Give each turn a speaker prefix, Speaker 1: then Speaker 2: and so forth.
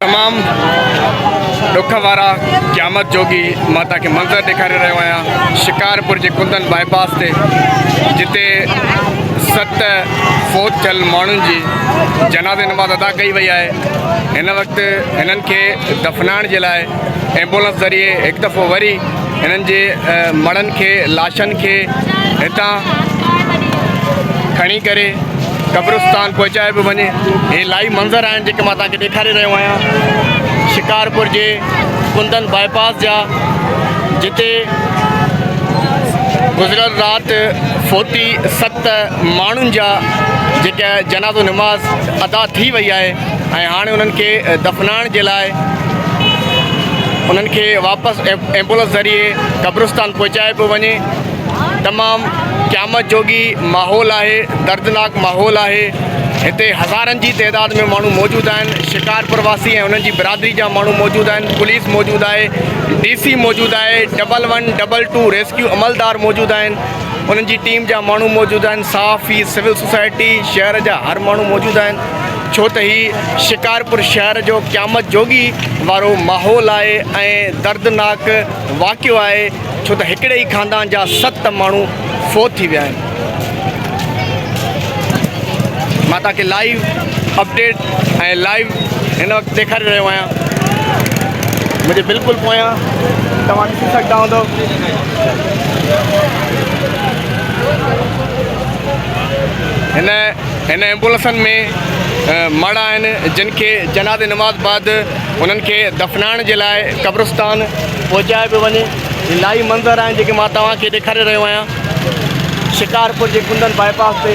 Speaker 1: तमाम दुख वारा क़यामत जोगी माता के मंज़र ॾेखारे रहियो आहियां शिकारपुर जे कुंदन बाईपास ते, जिते 7 फोत थियल माण्हुनि जी जनाज़े नमाज़ अदा कई वई आहे। हिन वक़्तु हिननि खे दफ़नाइण जे लाइ एम्बुलेंस ज़रिए हिकु दफ़ो वरी हिननि जे मड़नि खे लाशनि खे हितां खणी करे कब्रिस्तान पहुचाए पियो वञे। हे लाइव मंज़र आहिनि जेके मां तव्हांखे ॾेखारे रहियो आहियां शिकारपुर जे कुंदन बाईपास जा, जिते गुज़िरियल राति 7 माण्हुनि जा जेका जनाज़ो नमाज़ अदा थी वई आहे ऐं हाणे उन्हनि खे दफ़नाइण जे लाइ उन्हनि खे वापसि एम्बुलेंस ज़रिए कब्रिस्तान पहुचाए पियो वञे। तमामु क़यामत जोगी माहौल आहे, दर्दनाक माहौल आहे। हिते हज़ारनि जी तइदाद में माण्हू मौजूदु आहिनि। शिकारपुर वासी ऐं उन्हनि जी बिरादरी जा माण्हू मौजूदु आहिनि। पुलिस मौजूदु आहे, DC मौजूदु आहे, 1122 रेस्क्यू अमलदार मौजूदु आहिनि। उन्हनि जी टीम जा माण्हू मौजूदु आहिनि। सहाफ़ी, सिविल सोसाइटी, शहर जा हर माण्हू मौजूदु आहिनि, छो त ही शिकारपुर शहर जो क़यामत जोगी वारो माहौल आहे ऐं दर्दनाक वाक़ियो आहे, छो त हिकिड़े ई ख़ानदान जा 7 माण्हू फोत थी विया आहिनि। मां तव्हांखे लाइव अपडेट ऐं लाइव हिन वक़्तु ॾेखारे रहियो आहियां। मुंहिंजे बिल्कुलु पोयां तव्हां ॾिसी सघंदा हूंदो हिन एम्बुलेंसनि में मड़ आहिनि, जिन खे जनाज़े नमाज़ बाद उन्हनि खे दफ़नाइण जे लाइ कब्रिस्तान पहुचाए पियो वञे। ही लाइव मंज़र आहिनि जेके मां तव्हांखे ॾेखारे रहियो आहियां शिकारपुर जे कुंदन बाईपास ते।